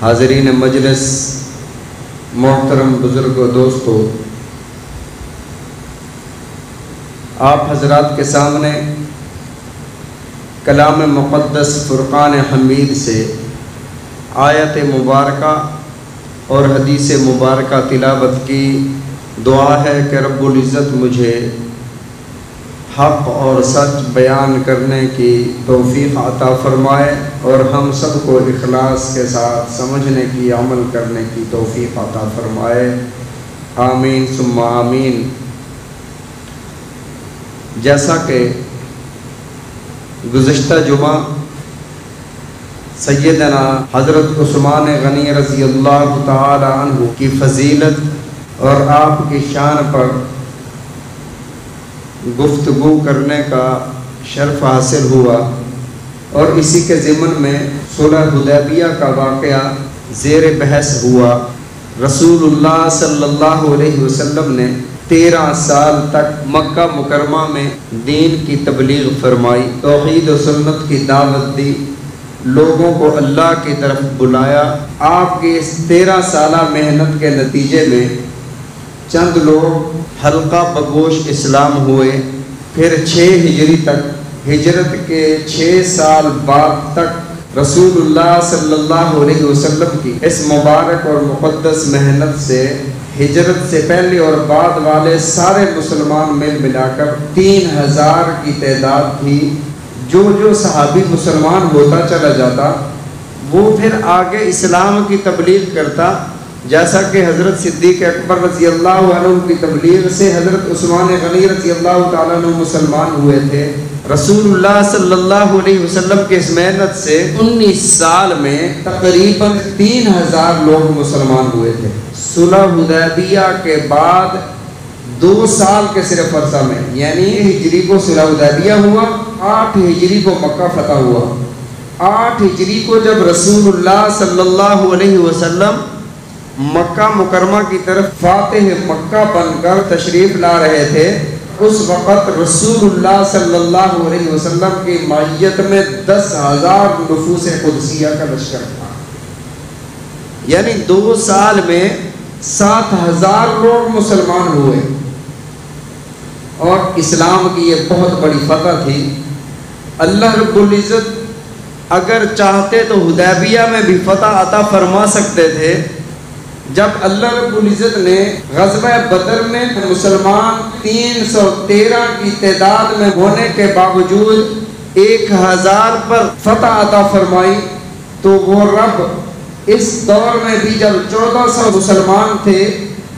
حاضرین مجلس، محترم بزرگوں، دوستو، آپ حضرات کے سامنے کلام مقدس فرقان حمید سے آیت مبارکہ اور حدیث مبارکہ تلاوت کی دعا ہے کہ رب العزت مجھے حق اور سچ بیان کرنے کی توفیق عطا فرمائے اور ہم سب کو اخلاص کے ساتھ سمجھنے کی، عمل کرنے کی توفیق عطا فرمائے، آمین ثم آمین۔ جیسا کہ گزشتہ جمعہ سیدنا حضرت عثمان غنی رضی اللہ تعالی عنہ کی فضیلت اور آپ کی شان پر گفتگو کرنے کا شرف حاصل ہوا، اور اسی کے ضمن میں صلح حدیبیہ کا واقعہ زیر بحث ہوا۔ رسول اللہ صلی اللہ علیہ وسلم نے 13 سال تک مکہ مکرمہ میں دین کی تبلیغ فرمائی، توحید و سنت کی دعوت دی، لوگوں کو اللہ کی طرف بلایا۔ آپ کی اس 13 سالہ محنت کے نتیجے میں چند لوگ حلقہ بگوش اسلام ہوئے۔ پھر 6 ہجری تک، ہجرت کے 6 سال بعد تک رسول اللہ صلی اللہ علیہ وسلم کی اس مبارک اور مقدس محنت سے ہجرت سے پہلے اور بعد والے سارے مسلمان مل ملا کر 3000 کی تعداد تھی۔ جو صحابی مسلمان ہوتا چلا جاتا وہ پھر آگے اسلام کی تبلیغ کرتا، جیسا کہ حضرت صدیق اکبر رضی اللہ عنہ کی تبلیغ سے حضرت عثمان غنی رضی اللہ تعالیٰ عنہ مسلمان ہوئے تھے۔ رسول اللہ صلی اللہ علیہ وسلم کے اس محنت سے 19 سال میں تقریباً 3000 لوگ مسلمان ہوئے تھے۔ صلح حدیبیہ کے بعد 2 سال کے صرف عرصہ میں، یعنی ہجری کو صلح حدیبیہ ہوا، 8 ہجری کو مکہ فتح ہوا۔ 8 ہجری کو جب رسول اللہ صلی اللہ علیہ وسلم مکہ مکرمہ کی طرف فاتح مکہ بن کر تشریف لا رہے تھے، اس وقت رسول اللہ صلی اللہ علیہ وسلم کی معیت میں 10,000 نفوس قدسیہ کا لشکر تھا، یعنی 2 سال میں 7,000 لوگ مسلمان ہوئے، اور اسلام کی یہ بہت بڑی فتح تھی۔ اللہ رب العزت اگر چاہتے تو حدیبیہ میں بھی فتح عطا فرما سکتے تھے۔ جب اللہ رب العزت نے غزوہ بدر میں مسلمان 313 کی تعداد میں ہونے کے باوجود 1000 پر فتح عطا فرمائی، تو وہ رب اس دور میں بھی جب 1400 مسلمان تھے،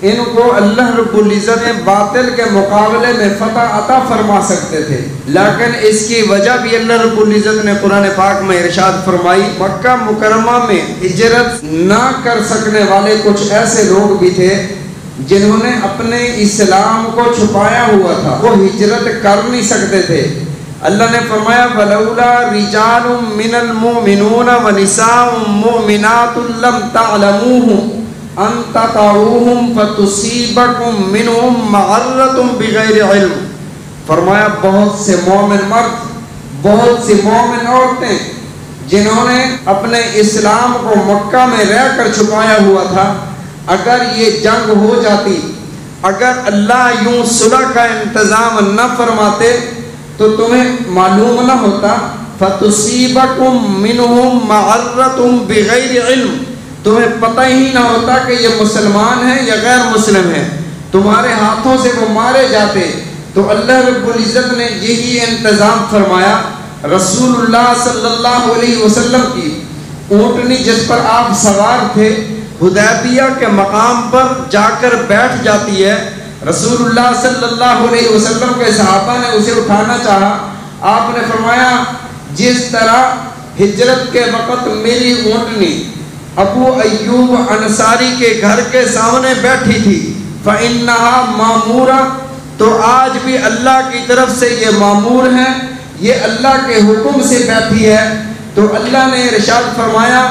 ان کو اللہ رب العزت نے باطل کے مقابلے میں فتح عطا فرما سکتے تھے، لیکن اس کی وجہ بھی اللہ رب العزت نے قرآن پاک میں ارشاد فرمائی۔ مکہ مکرمہ میں ہجرت نہ کر سکنے والے کچھ ایسے لوگ بھی تھے جنہوں نے اپنے اسلام کو چھپایا ہوا تھا، وہ ہجرت کر نہیں سکتے تھے۔ اللہ نے فرمایا فَلَوْلَا رِجَالٌ مِّنَ الْمُؤْمِنُونَ وَنِسَاءٌ مُؤْمِنَاتٌ لَمْ تَعْلَمُوهُمْ ان تطعوهم فتصيبكم منهم معرة بغیر علم۔ فرمایا بہت سے مومن مرد، بہت سی مومن عورتیں جنہوں نے اپنے اسلام کو مکہ میں رہ کر چھپایا ہوا تھا، اگر یہ جنگ ہو جاتی، اگر اللہ یوں صلح کا انتظام نہ فرماتے تو تمہیں معلوم نہ ہوتا فتصيبكم منهم معرة بغیر علم، تمہیں پتہ ہی نہ ہوتا کہ یہ مسلمان ہیں یا غیر مسلم ہیں، تمہارے ہاتھوں سے وہ مارے جاتے۔ تو اللہ رب العزت نے یہی انتظام فرمایا۔ رسول اللہ صلی اللہ علیہ وسلم کی اونٹنی جس پر آپ سوار تھے حدیبیہ کے مقام پر جا کر بیٹھ جاتی ہے۔ رسول اللہ صلی اللہ علیہ وسلم کے صحابہ نے اسے اٹھانا چاہا، آپ نے فرمایا جس طرح ہجرت کے وقت میری اونٹنی ابو ایوب انصاری کے گھر کے سامنے بیٹھی تھی فَإِنَّهَا مَامُورَةٌ، تو آج بھی اللہ کی طرف سے یہ معمور ہے، یہ اللہ کے حکم سے بیٹھی ہے۔ تو اللہ نے ارشاد فرمایا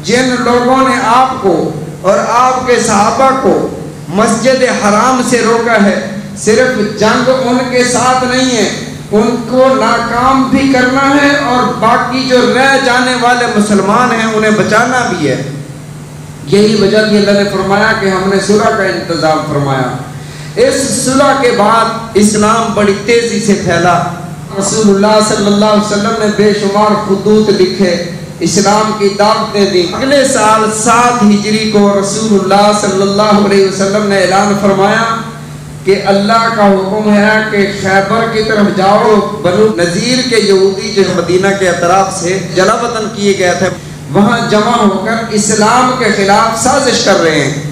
جن لوگوں نے آپ کو اور آپ کے صحابہ کو مسجد حرام سے روکا ہے، صرف جنگ ان کے ساتھ نہیں ہے، ان کو ناکام بھی کرنا ہے اور باقی جو رہ جانے والے مسلمان ہیں انہیں بچانا بھی ہے۔ یہی وجہ تھی اللہ نے فرمایا کہ ہم نے صلح کا انتظام فرمایا۔ اس صلح کے بعد اسلام بڑی تیزی سے پھیلا۔ رسول اللہ صلی اللہ علیہ وسلم نے بے شمار خطوط لکھے، اسلام کی دعوتیں دی۔ اگلے سال 7 ہجری کو رسول اللہ صلی اللہ علیہ وسلم نے اعلان فرمایا کہ اللہ کا حکم ہے کہ خیبر کی طرف جاؤ۔ بنو نذیر کے یہودی جو مدینہ کے اطراف سے جلا وطن کیے گئے تھے، وہاں جمع ہو کر اسلام کے خلاف سازش کر رہے ہیں،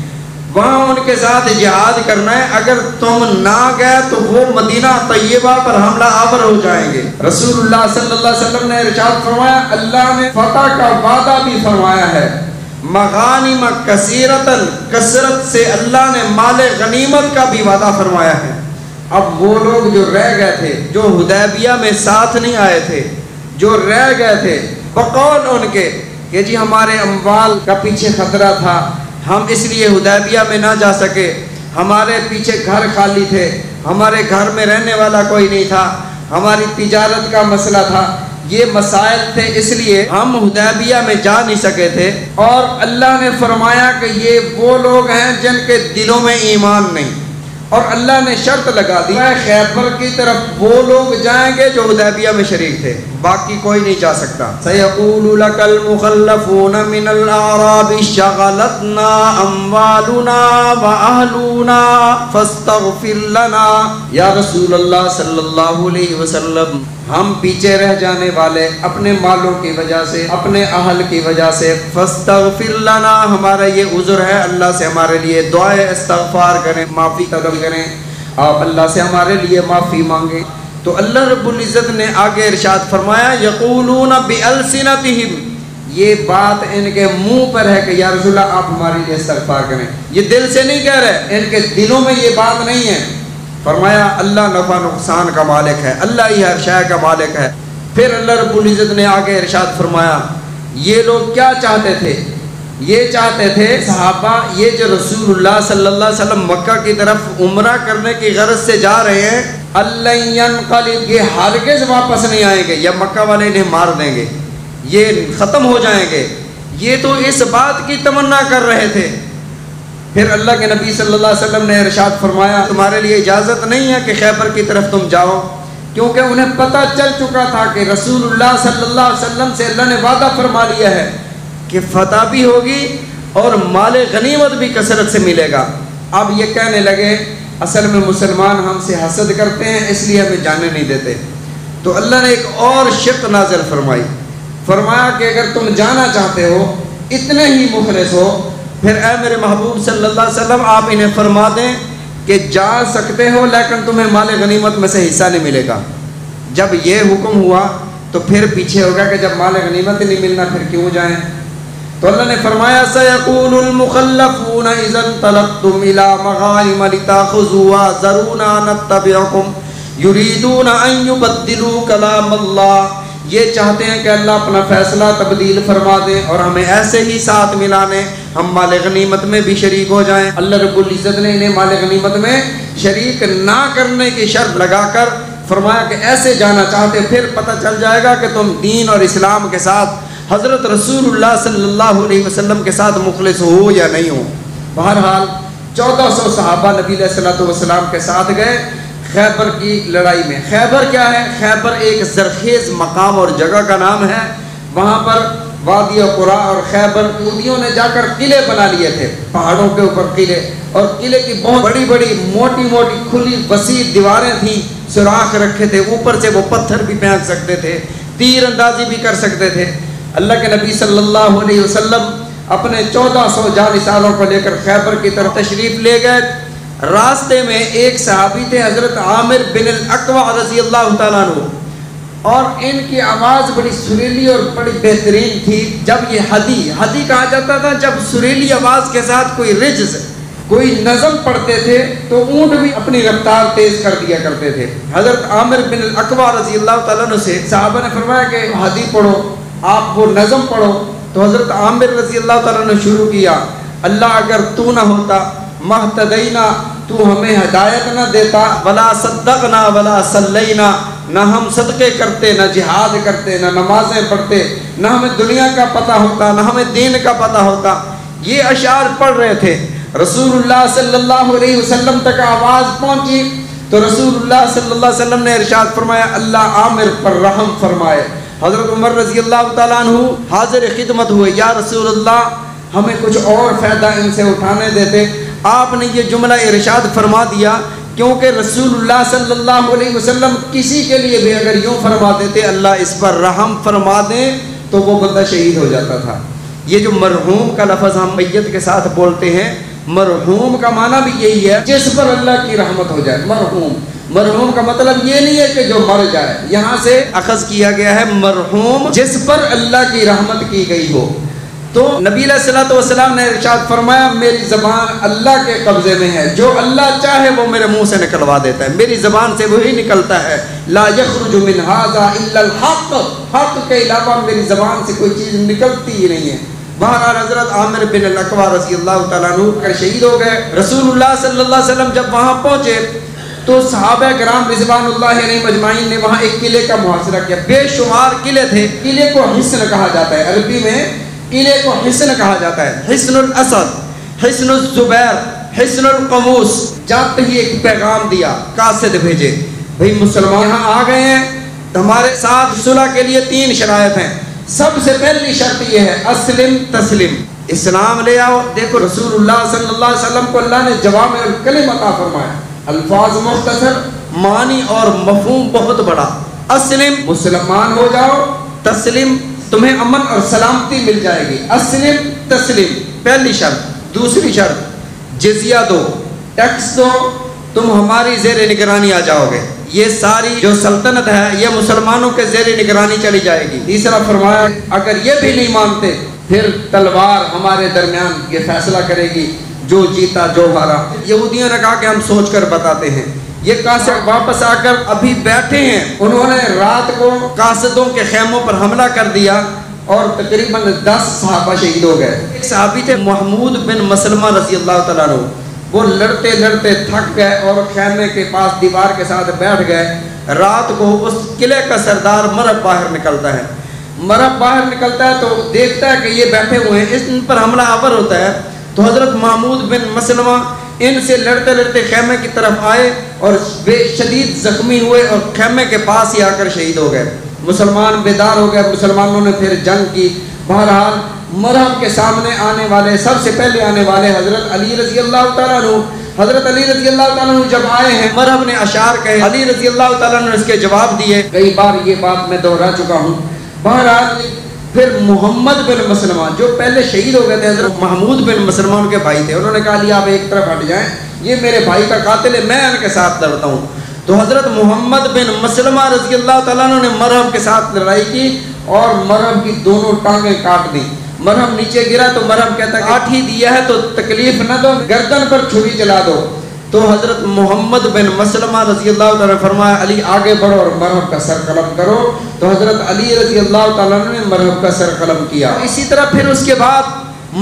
وہاں ان کے ساتھ جہاد کرنا ہے۔ اگر تم نہ گئے تو وہ مدینہ طیبہ پر حملہ آور ہو جائیں گے۔ رسول اللہ صلی اللہ علیہ وسلم نے ارشاد فرمایا، اللہ نے فتح کا وعدہ بھی فرمایا ہے، مغانم کثیرتن، کثرت سے اللہ نے مال غنیمت کا بھی وعدہ فرمایا ہے۔ اب وہ لوگ جو رہ گئے تھے، جو حدیبیہ میں ساتھ نہیں آئے تھے، جو رہ گئے تھے، بقول ان کے کہ جی ہمارے اموال کا پیچھے خطرہ تھا، ہم اس لیے حدیبیہ میں نہ جا سکے، ہمارے پیچھے گھر خالی تھے، ہمارے گھر میں رہنے والا کوئی نہیں تھا، ہماری تجارت کا مسئلہ تھا، یہ مسائل تھے، اس لیے ہم حدیبیہ میں جا نہیں سکے تھے۔ اور اللہ نے فرمایا کہ یہ وہ لوگ ہیں جن کے دلوں میں ایمان نہیں، اور اللہ نے شرط لگا دی خیبر کی طرف وہ لوگ جائیں گے جو حدیبیہ میں شریک تھے، باقی کوئی نہیں جا سکتا۔ سَيَقُولُ لَكَ الْمُخَلَّفُونَ مِنَ الْأَعْرَابِ شَغَلَتْنَا أَمْوَالُنَا وَأَهْلُونَا فَاسْتَغْفِرْ لَنَا۔ یا رسول اللہ صلی اللہ علیہ وسلم، ہم پیچھے رہ جانے والے اپنے مالوں کی وجہ سے، اپنے اہل کی وجہ سے، فاستغفر لنا، ہمارا یہ عذر ہے، اللہ سے ہمارے لیے دعائے استغفار کریں، معافی طلب کریں، آپ اللہ سے ہمارے لیے معافی مانگیں۔ تو اللہ رب العزت نے آگے ارشاد فرمایا، یقولون بِأَلْسِنَتِهِمْ، یہ بات ان کے منہ پر ہے کہ یا رسول اللہ آپ ہمارے لیے استغفار کریں، یہ دل سے نہیں کہہ رہے، ان کے دلوں میں یہ بات نہیں ہے۔ فرمایا اللہ نفع نقصان کا مالک ہے، اللہ ہی ہر شے کا مالک ہے۔ پھر اللہ رب العزت نے آگے ارشاد فرمایا، یہ لوگ کیا چاہتے تھے؟ یہ چاہتے تھے صحابہ، یہ جو رسول اللہ صلی اللہ علیہ وسلم مکہ کی طرف عمرہ کرنے کی غرض سے جا رہے ہیں، اللہ ینقلب، یہ ہرگز واپس نہیں آئیں گے، یا مکہ والے انہیں مار دیں گے، یہ ختم ہو جائیں گے، یہ تو اس بات کی تمنا کر رہے تھے۔ پھر اللہ کے نبی صلی اللہ علیہ وسلم نے ارشاد فرمایا، تمہارے لیے اجازت نہیں ہے کہ خیبر کی طرف تم جاؤ، کیونکہ انہیں پتہ چل چکا تھا کہ رسول اللہ صلی اللہ علیہ وسلم سے اللہ نے وعدہ فرما لیا ہے کہ فتح بھی ہوگی اور مال غنیمت بھی کثرت سے ملے گا۔ اب یہ کہنے لگے اصل میں مسلمان ہم سے حسد کرتے ہیں، اس لیے ہمیں جانے نہیں دیتے۔ تو اللہ نے ایک اور شق نازل فرمائی، فرمایا کہ اگر تم جانا چاہتے ہو، اتنے ہی مخلص ہو، پھر اے میرے محبوب صلی اللہ علیہ وسلم آپ انہیں فرما دیں کہ جا سکتے ہو، لیکن تمہیں مال غنیمت میں سے حصہ نہیں ملے گا۔ جب یہ حکم ہوا تو پھر پیچھے ہوگا کہ جب مال غنیمت نہیں ملنا پھر کیوں جائیں؟ تو اللہ نے فرمایا سَيَقُولُ الْمُخَلَّفُونَ إِذَا انطَلَقْتُمْ إِلَىٰ مَغَانِمَ لِتَأْخُذُوهَا ذَرُونَا نَتَّبِعْكُمْ يُرِيدُونَ أَن يُبَدِّلُوا كَلَامَ اللَّهِ، یہ چاہتے ہیں کہ اللہ اپنا فیصلہ تبدیل فرما دے اور ہمیں ایسے ہی ساتھ ملانے، ہم مال غنیمت میں بھی شریک ہو جائیں۔ اللہ رب العزت نے انہیں مال غنیمت میں شریک نہ کرنے کی شرط لگا کر فرمایا کہ ایسے جانا چاہتے، پھر پتہ چل جائے گا کہ تم دین اور اسلام کے ساتھ، حضرت رسول اللہ صلی اللہ علیہ وسلم کے ساتھ مخلص ہو یا نہیں ہو۔ بہرحال 1400 صحابہ نبی علیہ الصلوۃ والسلام کے ساتھ گئے خیبر کی لڑائی میں۔ خیبر کیا ہے؟ خیبر ایک زرخیز مقام اور جگہ کا نام ہے، وہاں پر وادی قرا اور خیبر یہودیوں نے جا کر قلعے بنا لیے تھے، پہاڑوں کے اوپر قلعے، اور قلعے کی بہت بڑی بڑی موٹی موٹی کھلی وسیع دیواریں تھیں، سوراخ رکھے تھے، اوپر سے وہ پتھر بھی پھینک سکتے تھے، تیر اندازی بھی کر سکتے تھے۔ اللہ کے نبی صلی اللہ علیہ وسلم اپنے 1400 جانثاروں کو لے کر خیبر کی طرف تشریف لے گئے۔ راستے میں ایک صحابی تھے حضرت عامر بن الاقوع رضی اللہ تعالیٰ عنہ، اور ان کی آواز بڑی سریلی اور بڑی بہترین تھی۔ جب یہ ہدی کہا جاتا تھا جب سریلی آواز کے ساتھ کوئی رجز، کوئی نظم پڑھتے تھے تو اونٹ بھی اپنی رفتار تیز کر دیا کرتے تھے۔ حضرت عامر بن الاقوع رضی اللہ تعالیٰ عنہ سے صحابہ نے فرمایا کہ ہدی پڑھو، آپ وہ نظم پڑھو۔ تو حضرت عامر رضی اللہ تعالیٰ نے شروع کیا، اللہ اگر تو نہ ہوتا مہتدینا، تو ہمیں ہدایت نہ دیتا، ولا صدقنا ولا صلینا، نہ ہم صدقے کرتے، نہ جہاد کرتے، نہ نمازیں پڑھتے، نہ ہمیں دنیا کا پتہ ہوتا، نہ ہمیں دین کا پتہ ہوتا۔ یہ اشعار پڑھ رہے تھے، رسول اللہ صلی اللہ علیہ وسلم تک آواز پہنچی تو رسول اللہ صلی اللہ علیہ وسلم نے ارشاد فرمایا اللہ عامر پر رحم فرمائے۔ حضرت عمر رضی اللہ تعالیٰ عنہ حاضر خدمت ہوئے، یا رسول اللہ ہمیں کچھ اور فائدہ ان سے اٹھانے دیتے۔ آپ نے یہ جملہ ارشاد فرما دیا کیونکہ رسول اللہ صلی اللہ علیہ وسلم کسی کے لیے بھی اگر یوں فرما دیتے اللہ اس پر رحم فرما دیں تو وہ بندہ شہید ہو جاتا تھا۔ یہ جو مرحوم کا لفظ ہم میت کے ساتھ بولتے ہیں، مرحوم کا معنی بھی یہی ہے جس پر اللہ کی رحمت ہو جائے۔ مرحوم کا مطلب یہ نہیں ہے کہ جو مر جائے، یہاں سے اخذ کیا گیا ہے مرحوم جس پر اللہ کی رحمت کی گئی ہو۔ تو نبی علیہ الصلوۃ والسلام نے ارشاد فرمایا میری زبان اللہ کے قبضے میں ہے، جو اللہ چاہے وہ میرے منہ سے نکلوا دیتا ہے، میری زبان سے وہی نکلتا ہے، لا یخرج من ھذا الا الحق، حق کے علاوہ میری زبان سے کوئی چیز نکلتی ہی نہیں ہے۔ بہرحال حضرت عامر بن الاقوع رضی اللہ تعالیٰ عنہ کر شہید ہو گئے۔ رسول اللہ صلی اللہ علیہ وسلم جب وہاں پہنچے تو صحابہ کرام رضوان اللہ علیہم اجمعین نے وہاں ایک قلعے کا محاصرہ کیا۔ بے شمار قلعے تھے، قلعے کو حصن کہا جاتا ہے، عربی میں قلعے کو حصن کہا جاتا ہے، حصن الاسد، حصن الزبیر، حصن القموس۔ جاتے ہی ایک پیغام دیا، قاصد بھیجے، بھئی مسلمان یہاں آ گئے ہیں، ہمارے ساتھ صلح کے لیے 3 شرائط ہیں۔ سب سے پہلی شرط یہ ہے اسلم تسلم، اسلام لے آؤ۔ دیکھو رسول اللہ صلی اللہ علیہ وسلم کو اللہ نے جوامع الکلم عطا فرمایا، الفاظ مختصر، معنی اور مفہوم بہت بڑا۔ اسلم مسلمان ہو جاؤ، تسلم تمہیں امن اور سلامتی مل جائے گی۔ اسلم تسلم پہلی شرط۔ دوسری شرط جزیہ دو، ٹیکس دو، تم ہماری زیر نگرانی آ جاؤ گے، یہ ساری جو سلطنت ہے یہ مسلمانوں کے زیر نگرانی چلی جائے گی۔ تیسرا فرمایا اگر یہ بھی نہیں مانتے پھر تلوار ہمارے درمیان یہ فیصلہ کرے گی، جو جیتا جو ہارا۔ یہودیوں نے کہا کہ ہم سوچ کر بتاتے ہیں۔ یہ قاصد واپس آ کر ابھی بیٹھے ہیں، انہوں نے رات کو قاصدوں کے خیموں پر حملہ کر دیا اور تقریباً 10 صحابہ شہید ہو گئے۔ ایک صحابی تھے محمود بن مسلمہ رضی اللہ تعالیٰ عنہ، وہ لڑتے لڑتے تھک گئے اور خیمے کے پاس دیوار کے ساتھ بیٹھ گئے۔ رات کو اس قلعے کا سردار مرب باہر نکلتا ہے، مرب باہر نکلتا ہے تو دیکھتا ہے کہ یہ بیٹھے ہوئے ہیں، ان پر حملہ آور ہوتا ہے۔ تو حضرت محمود بن مسلمہ ان سے لڑتے لڑتے خیمے کی طرف آئے اور بے شدید زخمی ہوئے اور خیمے کے پاس ہی آ کر شہید ہو گئے۔ مسلمان بیدار ہو گئے، مسلمانوں نے پھر جنگ کی۔ بہرحال مرہم کے سامنے آنے والے سب سے پہلے آنے والے حضرت علی رضی اللہ تعالیٰ عنہ، حضرت علی رضی اللہ تعالیٰ عنہ جب آئے ہیں مرہم نے اشعار کہے، علی رضی اللہ تعالیٰ عنہ نے اس کے جواب دیے، کئی بار یہ بات میں دہرا چکا ہوں۔ بہرحال پھر محمد بن مسلمہ جو پہلے شہید ہو گئے تھے، حضرت محمود بن مسلمہ ان کے بھائی تھے، انہوں نے کہا علی آپ ایک طرف ہٹ جائیں، یہ میرے بھائی کا قاتل ہے، میں ان کے ساتھ لڑتا ہوں۔ تو حضرت محمد بن مسلمہ رضی اللہ تعالیٰ عنہ نے مرہم کے ساتھ لڑائی کی اور مرہم کی دونوں ٹانگیں کاٹ دی۔ مرہم نیچے گرا تو مرہم کہتا ہے کاٹ ہی دیا ہے تو تکلیف نہ دو، گردن پر چھری چلا دو۔ تو حضرت محمد بن مسلمہ رضی اللہ تعالیٰ نے فرمایا علی آگے بڑھو اور مرہم کا سر قلم کرو۔ تو حضرت علی رضی اللہ تعالیٰ نے مرہم کا سر قلم کیا۔ اسی طرح پھر اس کے بعد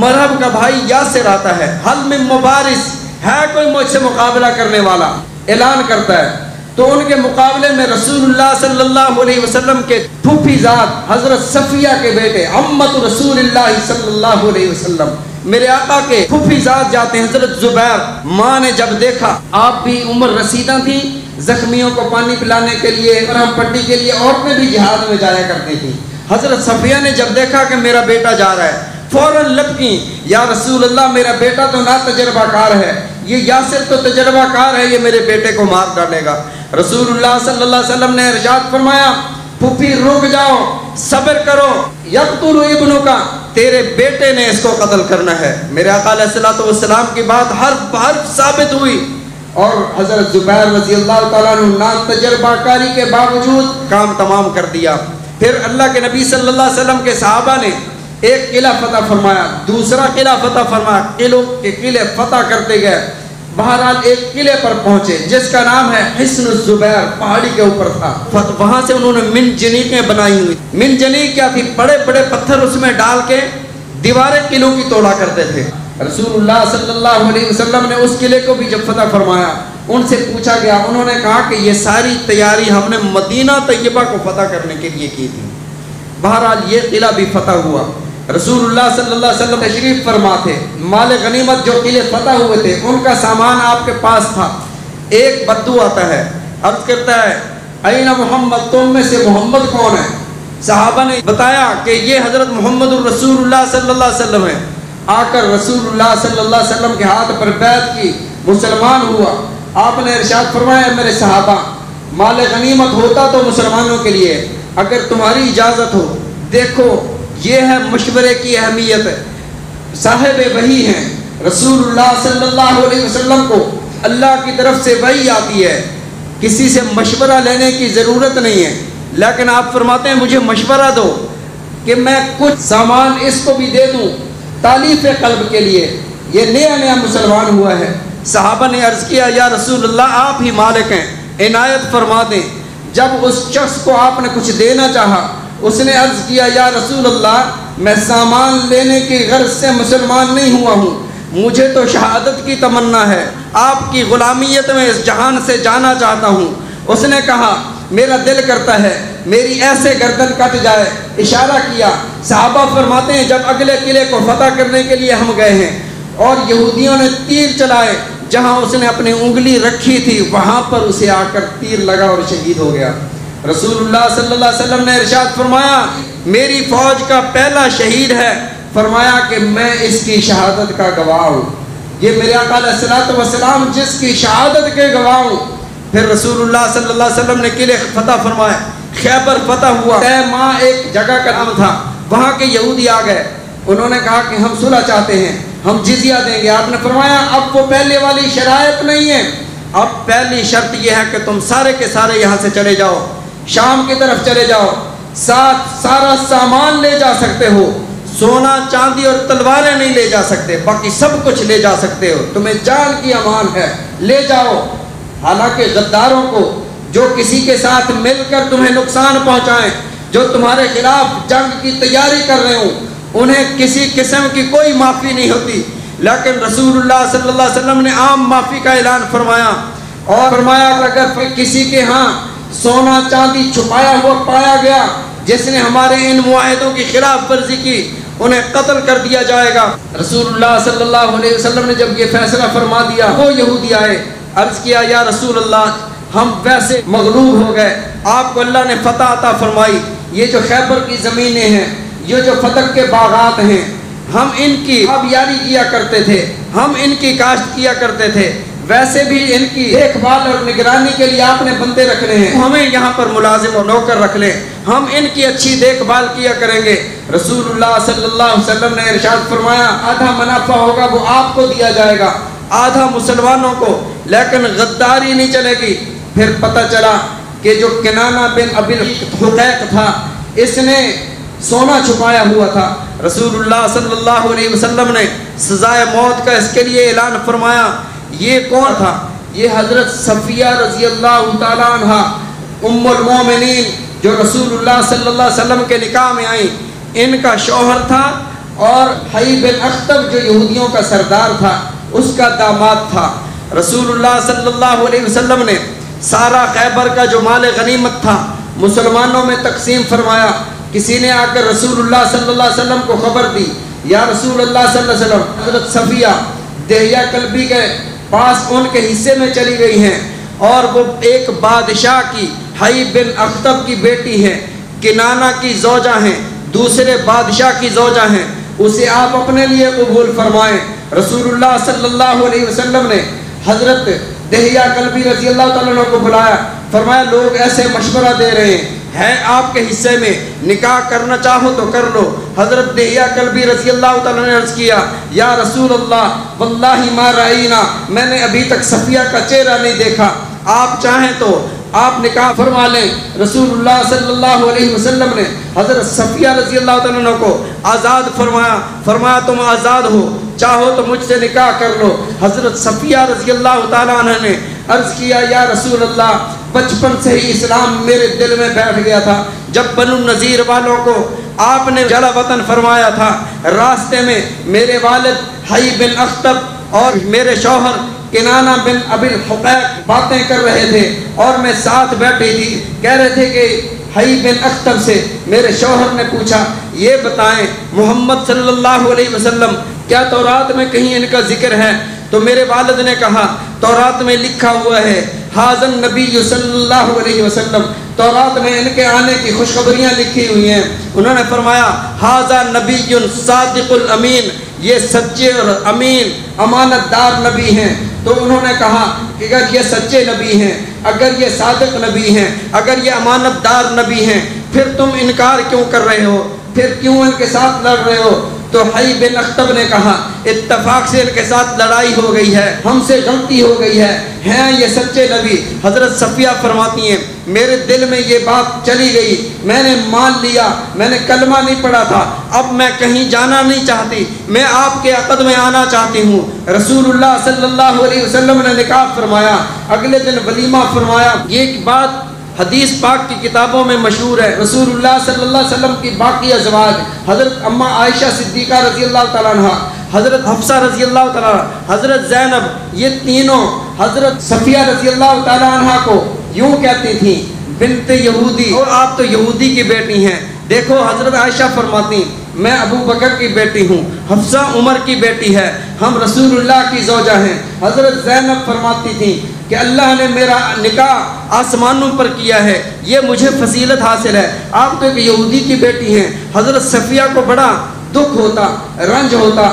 مرہم کا بھائی یاسر آتا ہے، حل من مبارز، ہے کوئی مجھ سے مقابلہ کرنے والا، اعلان کرتا ہے۔ تو ان کے مقابلے میں رسول اللہ صلی اللہ علیہ وسلم کے پھوپھی ذات حضرت صفیہ کے بیٹے عمت رسول اللہ صلی اللہ علیہ وسلم، میرے آقا کے پھوپھی ذات جاتے ہیں حضرت زبیر۔ ماں نے جب دیکھا، آپ بھی عمر رسیدہ تھیں، زخمیوں کو پانی پلانے کے لیے، مرہم پٹی کے لیے عورتیں بھی جہاد میں جایا کرتی تھیں۔ حضرت صفیہ نے جب دیکھا کہ میرا بیٹا جا رہا ہے فوراً لپکی، یا رسول اللہ میرا بیٹا تو نا تجربہ کار ہے، یہ یاسر تو تجربہ کار ہے، یہ میرے بیٹے کو مار ڈالے گا۔ رسول اللہ صلی اللہ علیہ وسلم نے ارشاد فرمایا پھوپھی رک جاؤ، صبر کرو، یقتل ابنوں کا، تیرے بیٹے نے اس کو قتل کرنا ہے۔ میرے آقا علیہ الصلوۃ والسلام کی بات حرف بحرف ثابت ہوئی اور حضرت زبیر رضی اللہ تعالیٰ عنہ نا تجربہ کاری کے باوجود کام تمام کر دیا۔ پھر اللہ کے نبی صلی اللہ علیہ وسلم کے صحابہ نے ایک قلعہ فتح فرمایا، دوسرا قلعہ فتح فرمایا، قلعوں کے قلعے فتح کرتے گئے۔ بہرحال ایک قلعے پر پہنچے جس کا نام ہے حصن الزبیر، پہاڑی کے اوپر تھا۔ وہاں سے انہوں نے منجنیقیں بنائی ہوئی، منجنیق کیا تھی؟ بڑے بڑے پتھر اس میں ڈال کے دیواریں قلعوں کی توڑا کرتے تھے۔ رسول اللہ صلی اللہ علیہ وسلم نے اس قلعے کو بھی جب فتح فرمایا، ان سے پوچھا گیا، انہوں نے کہا کہ یہ ساری تیاری ہم نے مدینہ طیبہ کو فتح کرنے کے لیے کی تھی۔ بہرحال یہ قلعہ بھی فتح ہوا۔ رسول اللہ صلی اللہ علیہ وسلم تشریف فرما تھے، مال غنیمت جو قلعے فتح ہوئے تھے ان کا سامان آپ کے پاس تھا۔ ایک بدو آتا ہے، عرض کرتا ہے این محمد، تم میں سے محمد کون ہے؟ صحابہ نے بتایا کہ یہ حضرت محمد الرسول اللہ صلی اللہ علیہ وسلم ہے۔ آ کر رسول اللہ صلی اللہ علیہ وسلم کے ہاتھ پر بیعت کی، مسلمان ہوا۔ آپ نے ارشاد فرمایا میرے صحابہ، مال غنیمت ہوتا تو مسلمانوں کے لیے، اگر تمہاری اجازت ہو، دیکھو یہ ہے مشورے کی اہمیت۔ صاحب وحی ہیں، رسول اللہ صلی اللہ علیہ وسلم کو اللہ کی طرف سے وحی آتی ہے، کسی سے مشورہ لینے کی ضرورت نہیں ہے، لیکن آپ فرماتے ہیں مجھے مشورہ دو کہ میں کچھ سامان اس کو بھی دے دوں تالیف قلب کے لیے، یہ نیا نیا مسلمان ہوا ہے۔ صحابہ نے عرض کیا یا رسول اللہ آپ ہی مالک ہیں، عنایت فرما دیں۔ جب اس شخص کو آپ نے کچھ دینا چاہا، اس نے عرض کیا یا رسول اللہ میں سامان لینے کی غرض سے مسلمان نہیں ہوا ہوں، مجھے تو شہادت کی تمنا ہے، آپ کی غلامیت میں اس جہان سے جانا چاہتا ہوں۔ اس نے کہا میرا دل کرتا ہے میری ایسے گردن کٹ جائے، اشارہ کیا۔ صحابہ فرماتے ہیں جب اگلے قلعے کو فتح کرنے کے لیے ہم گئے ہیں اور یہودیوں نے تیر چلائے، جہاں اس نے اپنی انگلی رکھی تھی وہاں پر اسے آ کر تیر لگا اور شہید ہو گیا۔ رسول اللہ صلی اللہ علیہ وسلم نے ارشاد فرمایا میری فوج کا پہلا شہید ہے، فرمایا کہ میں اس کی شہادت کا گواہ ہوں۔ یہ میرے آقا علیہ الصلوۃ والسلام جس کی شہادت کے گواہ ہوں۔ پھر رسول اللہ صلی اللہ علیہ وسلم نے قلعے فتح فرمائے، خیبر فتح ہوا۔ تیماء ایک جگہ کا نام تھا، وہاں کے یہودی آ گئے، انہوں نے کہا کہ ہم صلح چاہتے ہیں، ہم جزیہ دیں گے۔ آپ نے فرمایا اب وہ پہلے والی شرائط نہیں ہے، اب پہلی شرط یہ ہے کہ تم سارے کے سارے یہاں سے چلے جاؤ، شام کی طرف چلے جاؤ، ساتھ سارا سامان لے جا سکتے ہو، سونا چاندی اور تلواریں نہیں لے جا سکتے، باقی سب کچھ لے جا سکتے ہو، تمہیں جان کی امان ہے، لے جاؤ۔ حالانکہ غداروں کو جو کسی کے ساتھ مل کر تمہیں نقصان پہنچائیں، جو تمہارے خلاف جنگ کی تیاری کر رہے ہوں، انہیں کسی قسم کی کوئی معافی نہیں ہوتی، لیکن رسول اللہ صلی اللہ علیہ وسلم نے عام معافی کا اعلان فرمایا اور فرمایا کہ اگر کسی کے ہاں سونا چاندی چھپایا ہوا پایا گیا جس نے ہمارے ان معاہدوں کی خلاف ورزی کی، انہیں قتل کر دیا جائے گا۔ رسول اللہ صلی اللہ علیہ وسلم نے جب یہ فیصلہ فرما دیا، وہ یہودی آئے، عرض کیا یا رسول اللہ ہم ویسے مغلوب ہو گئے، آپ کو اللہ نے فتح عطا فرمائی، یہ جو خیبر کی زمینیں ہیں، یہ جو فتح کے باغات ہیں، ہم ان کی آبیاری کیا کرتے تھے، ہم ان کی کاشت کیا کرتے تھے، ویسے بھی ان کی دیکھ بھال اور نگرانی کے لیے آپ نے بندے رکھنے ہیں، ہمیں یہاں پر ملازم اور نوکر رکھ لیں، ہم ان کی اچھی دیکھ بھال کیا کریں گے۔ رسول اللہ صلی اللہ علیہ وسلم نے ارشاد فرمایا آدھا منافع ہوگا وہ آپ کو دیا جائے گا، آدھا مسلمانوں کو، لیکن غداری نہیں چلے گی۔ پھر پتہ چلا کہ جو کنانہ بن ابی الحقیق تھا، اس نے سونا چھپایا ہوا تھا۔ رسول اللہ صلی اللہ علیہ وسلم نے سزائے موت کا اس کے لیے اعلان فرمایا۔ یہ کون تھا؟ یہ حضرت صفیہ رضی اللہ تعالیٰ عنہ ام المومنین جو رسول اللہ صلی اللہ علیہ وسلم کے نکاح میں آئیں، ان کا شوہر تھا، اور حی بن اخطب جو یہودیوں کا سردار تھا اس کا داماد تھا۔ رسول اللہ صلی اللہ علیہ وسلم نے سارا خیبر کا جو مال غنیمت تھا مسلمانوں میں تقسیم فرمایا۔ کسی نے آ کر رسول اللہ صلی اللہ علیہ وسلم کو خبر دی، یا رسول اللہ صلی اللہ علیہ وسلم حضرت صفیہ دہیہ کلبی کے پاس ان کے حصے میں چلی گئی ہیں، اور وہ ایک بادشاہ کی حی بن اخطب کی بیٹی ہیں، کنانہ کی زوجہ ہیں، دوسرے بادشاہ کی زوجہ ہیں، اسے آپ اپنے لیے قبول فرمائیں۔ رسول اللہ صلی اللہ علیہ وسلم نے حضرت دہیہ کلبی رضی اللہ تعالیٰ عنہ کو بلایا، فرمایا لوگ ایسے مشورہ دے رہے ہیں، ہے آپ کے حصے میں، نکاح کرنا چاہو تو کر لو۔ حضرت دہیہ کلبی رضی اللہ تعالیٰ نے عرض کیا یا رسول اللہ واللہ ما رأینا، میں نے ابھی تک صفیہ کا چہرہ نہیں دیکھا، آپ چاہیں تو آپ نکاح فرما لیں۔ رسول اللہ صلی اللہ علیہ وسلم نے حضرت صفیہ رضی اللہ تعالیٰ عنہ کو آزاد فرمایا، فرمایا تم آزاد ہو، چاہو تو مجھ سے نکاح کر لو۔ حضرت صفیہ رضی اللہ تعالیٰ عنہ نے عرض کیا یا رسول اللہ بچپن سے ہی اسلام میرے دل میں بیٹھ گیا تھا، جب بنو النذیر والوں کو آپ نے جلا وطن فرمایا تھا، راستے میں میرے والد حی بن اخطب اور میرے شوہر کنانہ بن ابی الحقیق باتیں کر رہے تھے، اور میں ساتھ بیٹھی تھی، کہہ رہے تھے کہ حی بن اختب سے میرے شوہر نے پوچھا یہ بتائیں محمد صلی اللہ علیہ وسلم کیا تورات میں کہیں ان کا ذکر ہے؟ تو میرے والد نے کہا تورات میں لکھا ہوا ہے حاضن نبی صلی اللہ علیہ وسلم، تورات میں ان کے آنے کی خوشخبریاں لکھی ہوئی ہیں۔ انہوں نے فرمایا حاضا نبی صادق الامین، یہ سچے اور امین امانت دار نبی ہیں۔ تو انہوں نے کہا کہ اگر یہ سچے نبی ہیں، اگر یہ صادق نبی ہیں، اگر یہ امانت دار نبی ہیں، پھر تم انکار کیوں کر رہے ہو، پھر کیوں ان کے ساتھ لڑ رہے ہو؟ تو حی بن اختب نے کہا اتفاق سے ان کے ساتھ لڑائی ہو گئی ہے، ہم سے غلطی ہو گئی ہے، ہیں یہ سچے نبی۔ حضرت صفیہ فرماتی ہیں میرے دل میں یہ بات چلی گئی، میں نے مان لیا، میں نے کلمہ نہیں پڑھا تھا، اب میں کہیں جانا نہیں چاہتی، میں آپ کے عقد میں آنا چاہتی ہوں۔ رسول اللہ صلی اللہ علیہ وسلم نے نکاح فرمایا، اگلے دن ولیمہ فرمایا۔ یہ بات حدیث پاک کی کتابوں میں مشہور ہے۔ رسول اللہ صلی اللہ علیہ وسلم کی باقی ازواج حضرت اماں عائشہ صدیقہ رضی اللہ تعالیٰ عنہ، حضرت حفصہ رضی اللہ تعالیٰ عنہ، حضرت زینب، یہ تینوں حضرت صفیہ رضی اللہ تعالیٰ عنہ کو یوں کہتی تھیں بنت یہودی، اور آپ تو یہودی کی بیٹی ہیں۔ دیکھو حضرت عائشہ فرماتی میں ابو بکر کی بیٹی ہوں، حفصہ عمر کی بیٹی ہے، ہم رسول اللہ کی زوجہ ہیں۔ حضرت زینب فرماتی تھی کہ اللہ نے میرا نکاح آسمانوں پر کیا ہے، یہ مجھے فضیلت حاصل ہے، آپ تو ایک یہودی کی بیٹی ہیں۔ حضرت صفیہ کو بڑا دکھ ہوتا، رنج ہوتا،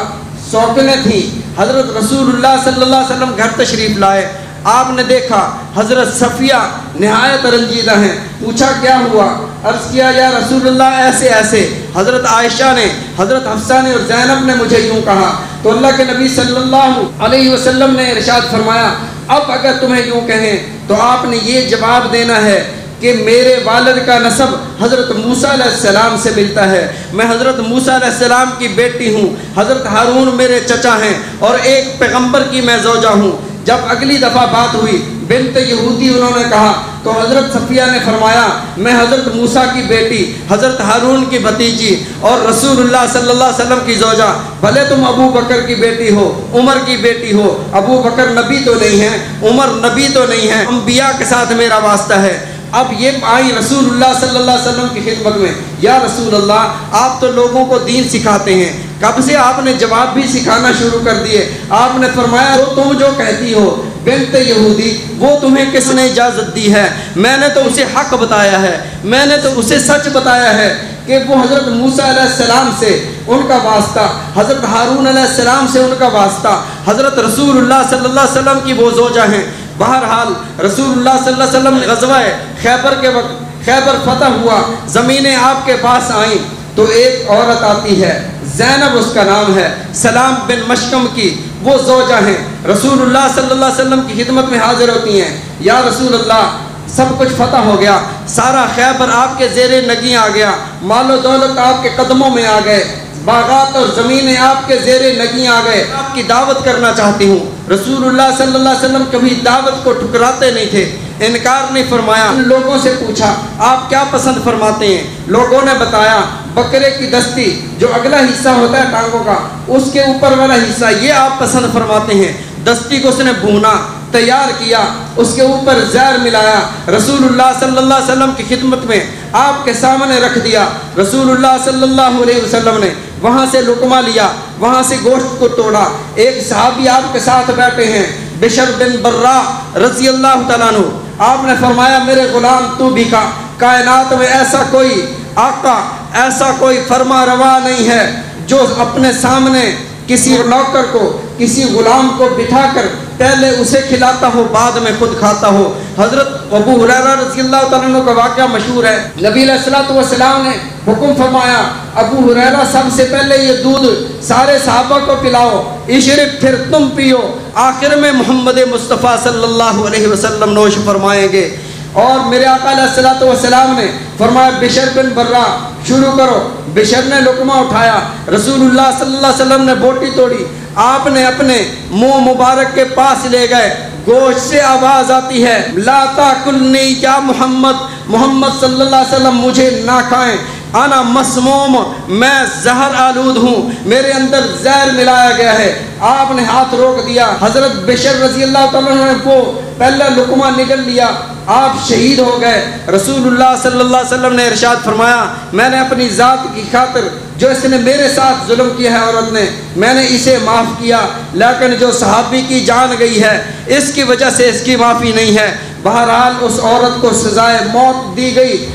سوکنیں تھیں۔ حضرت رسول اللہ صلی اللہ علیہ وسلم گھر تشریف لائے، آپ نے دیکھا حضرت صفیہ نہایت رنجیدہ ہیں، پوچھا کیا ہوا؟ عرض کیا یا رسول اللہ ایسے ایسے حضرت عائشہ نے، حضرت حفصہ نے اور زینب نے مجھے یوں کہا۔ تو اللہ کے نبی صلی اللہ علیہ وسلم نے ارشاد فرمایا اب اگر تمہیں یوں کہیں تو آپ نے یہ جواب دینا ہے کہ میرے والد کا نسب حضرت موسیٰ علیہ السلام سے ملتا ہے، میں حضرت موسیٰ علیہ السلام کی بیٹی ہوں، حضرت ہارون میرے چچا ہیں اور ایک پیغمبر کی میں زوجہ ہوں۔ جب اگلی دفعہ بات ہوئی بنت یہودی انہوں نے کہا تو حضرت صفیہ نے فرمایا میں حضرت موسیٰ کی بیٹی، حضرت ہارون کی بھتیجی اور رسول اللہ صلی اللہ علیہ وسلم کی زوجہ، بھلے تم ابو بکر کی بیٹی ہو، عمر کی بیٹی ہو، ابو بکر نبی تو نہیں ہے، عمر نبی تو نہیں ہے، انبیاء کے ساتھ میرا واسطہ ہے۔ اب یہ آئی رسول اللہ صلی اللہ علیہ وسلم کی خدمت میں، یا رسول اللہ آپ تو لوگوں کو دین سکھاتے ہیں، کب سے آپ نے جواب بھی سکھانا شروع کر دیے؟ آپ نے فرمایا تم جو کہتی ہو بنت یہودی وہ تمہیں کس نے اجازت دی ہے؟ میں نے تو اسے حق بتایا ہے، میں نے تو اسے سچ بتایا ہے کہ وہ حضرت موسیٰ علیہ السلام سے ان کا واسطہ، حضرت ہارون علیہ السلام سے ان کا واسطہ، حضرت رسول اللہ صلی اللہ علیہ وسلم کی وہ زوجہ ہیں۔ بہرحال رسول اللہ صلی اللہ علیہ وسلم نے غزوہ خیبر کے وقت خیبر فتح ہوا، زمینیں آپ کے پاس آئیں تو ایک عورت آتی ہے، زینب اس کا نام ہے، سلام بن مشکم کی وہ زوجہ ہیں، رسول اللہ صلی اللہ علیہ وسلم کی خدمت میں حاضر ہوتی ہیں۔ یا رسول اللہ سب کچھ فتح ہو گیا، سارا خیبر آپ کے زیر نگیں آ گیا، مال و دولت آپ کے قدموں میں آ گئے، باغات اور زمینیں آپ کے زیر نگیں آ گئے، آپ کی دعوت کرنا چاہتی ہوں۔ رسول اللہ صلی اللہ علیہ وسلم کبھی دعوت کو ٹھکراتے نہیں تھے، انکار نہیں فرمایا۔ ان لوگوں سے پوچھا آپ کیا پسند فرماتے ہیں؟ لوگوں نے بتایا بکرے کی دستی جو اگلا حصہ ہوتا ہے ٹانگوں کا، اس کے اوپر والا حصہ یہ آپ پسند فرماتے ہیں۔ دستی کو اس نے بھونا، تیار کیا، اس کے اوپر زہر ملایا، رسول اللہ صلی اللہ علیہ وسلم کی خدمت میں آپ کے سامنے رکھ دیا۔ رسول اللہ صلی اللہ علیہ وسلم نے وہاں سے لقمہ لیا، وہاں سے گوشت کو توڑا۔ ایک صحابی آپ کے ساتھ بیٹھے ہیں بشر بن برا رضی اللہ تعالیٰ عنہ، آپ نے فرمایا میرے غلام تو بھی کھا، کائنات میں ایسا کوئی آقا، ایسا کوئی فرما روا نہیں ہے جو اپنے سامنے کسی نوکر کو، کسی غلام کو بٹھا کر پہلے اسے کھلاتا ہو بعد میں خود کھاتا ہو۔ حضرت ابو ہریرہ رضی اللہ تعالیٰ عنہ کا واقعہ مشہور ہے، نبی علیہ الصلوۃ والسلام نے حکم فرمایا ابو ہریرہ سب سے پہلے یہ دودھ سارے صحابہ کو پلاؤ، اشرب پھر تم پیو، آخر میں محمد مصطفیٰ صلی اللہ علیہ وسلم نوش فرمائیں گے۔ اور میرے آقا علیہ الصلوۃ والسلام نے فرمایا بشر بن برا شروع کرو۔ بشر نے لقمہ اٹھایا، رسول اللہ صلی اللہ علیہ وسلم نے بوٹی توڑی، آپ نے اپنے منہ مبارک کے پاس لے گئے، گوشت سے آواز آتی ہے لا تاکلنی یا محمد، محمد صلی اللہ علیہ وسلم مجھے نہ کھائیں، انا مسموم، میں زہر آلود ہوں، میرے اندر زہر ملایا گیا ہے۔ آپ نے ہاتھ روک دیا، حضرت بشر رضی اللہ تعالیٰ نے وہ پہلا لقمہ نگل لیا، آپ شہید ہو گئے۔ رسول اللہ صلی اللہ علیہ وسلم نے ارشاد فرمایا میں نے اپنی ذات کی خاطر جو اس نے میرے ساتھ ظلم کیا ہے عورت نے، میں نے اسے معاف کیا، لیکن جو صحابی کی جان گئی ہے اس کی وجہ سے اس کی معافی نہیں ہے۔ بہرحال اس عورت کو سزائے موت دی گئی۔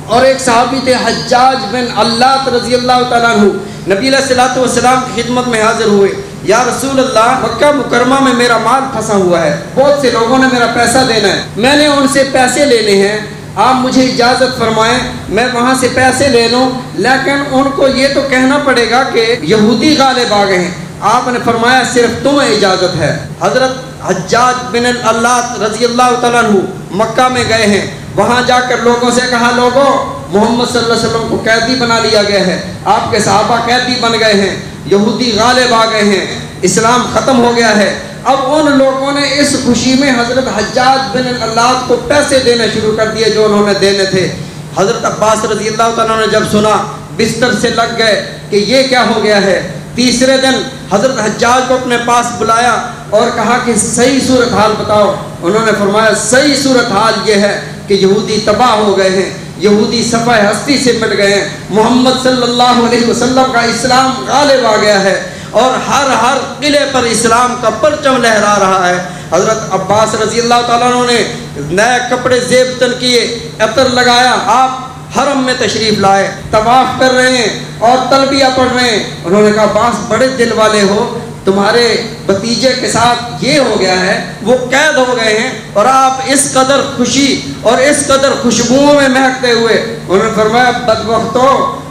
اور ایک صحابی تھے حجاج بن اللہ رضی اللہ تعالیٰ عنہ، نبی علیہ الصلوۃ والسلام کی خدمت میں حاضر ہوئے۔ یا رسول اللہ، مکہ مکرمہ میں میرا مال پھنسا ہوا ہے، بہت سے لوگوں نے میرا پیسہ دینا ہے، میں نے ان سے پیسے لینے ہیں، آپ مجھے اجازت فرمائیں میں وہاں سے پیسے لے لوں، لیکن ان کو یہ تو کہنا پڑے گا کہ یہودی غالب آ گئے ہیں۔ آپ نے فرمایا صرف تمہیں اجازت ہے۔ حضرت حجاج بن اللہ رضی اللہ تعالیٰ عنہ مکہ میں گئے ہیں، وہاں جا کر لوگوں سے کہا لوگوں محمد صلی اللہ علیہ وسلم کو قیدی بنا لیا گیا ہے، آپ کے صحابہ قیدی بن گئے ہیں، یہودی غالب آ گئے ہیں، اسلام ختم ہو گیا ہے۔ اب ان لوگوں نے اس خوشی میں حضرت حجاج بن اللہ کو پیسے دینے شروع کر دیے جو انہوں نے دینے تھے۔ حضرت عباس رضی اللہ تعالیٰ نے جب سنا بستر سے لگ گئے کہ یہ کیا ہو گیا ہے۔ تیسرے دن حضرت حجاج کو اپنے پاس بلایا اور کہا کہ صحیح صورتحال بتاؤ۔ انہوں نے فرمایا صحیح صورتحال یہ ہے کہ یہودی تباہ ہو گئے ہیں، یہودی صفحہ ہستی سے مٹ گئے ہیں، محمد صلی اللہ علیہ وسلم کا اسلام غالب آ گیا ہے اور ہر قلعے پر اسلام کا پرچم لہرا رہا ہے۔ حضرت عباس رضی اللہ تعالیٰ عنہ نے نئے کپڑے زیب تن کیے، عطر لگایا، آپ حرم میں تشریف لائے، طواف کر رہے ہیں اور تلبیہ پڑھ رہے ہیں۔ انہوں نے کہا عباس بڑے دل والے ہو، تمہارے بھتیجے کے ساتھ یہ ہو گیا ہے، وہ قید ہو گئے ہیں اور آپ اس قدر خوشی اور اس قدر خوشبوؤں میں مہکتے ہوئے۔ انہوں نے فرمایا بدبختو،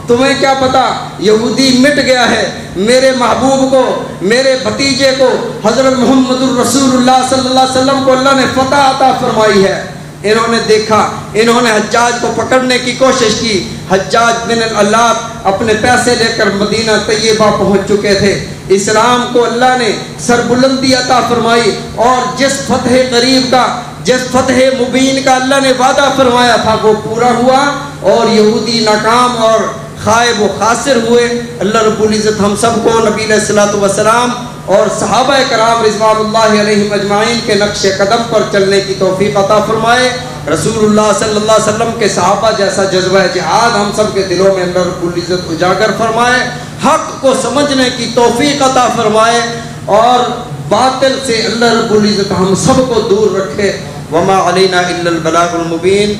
تمہیں کیا پتا یہودی مٹ گیا ہے، میرے محبوب کو، میرے بھتیجے کو، حضرت محمد الرسول اللہ صلی اللہ علیہ وسلم کو اللہ نے فتح عطا فرمائی ہے۔ انہوں نے دیکھا، انہوں نے حجاج کو پکڑنے کی کوشش کی۔ حجاج بن اللہ اپنے پیسے لے کر مدینہ طیبہ پہنچ چکے تھے۔ اسلام کو اللہ نے سربلندی عطا فرمائی اور جس فتح قریب کا، جس فتح مبین کا اللہ نے وعدہ فرمایا تھا وہ پورا ہوا اور یہودی ناکام اور خائب و خاسر ہوئے۔ اللہ رب العزت ہم سب کو نبی علیہ الصلوۃ والسلام اور صحابہ کرام رضوان اللہ علیہم اجمعین کے نقش قدم پر چلنے کی توفیق عطا فرمائے۔ رسول اللہ صلی اللہ علیہ وسلم کے صحابہ جیسا جذبہ جہاد ہم سب کے دلوں میں اللہ رب العزت اجاگر فرمائے، حق کو سمجھنے کی توفیق عطا فرمائے اور باطل سے اللہ رب العزت ہم سب کو دور رکھے۔ وما علینا الا البلاغ المبین۔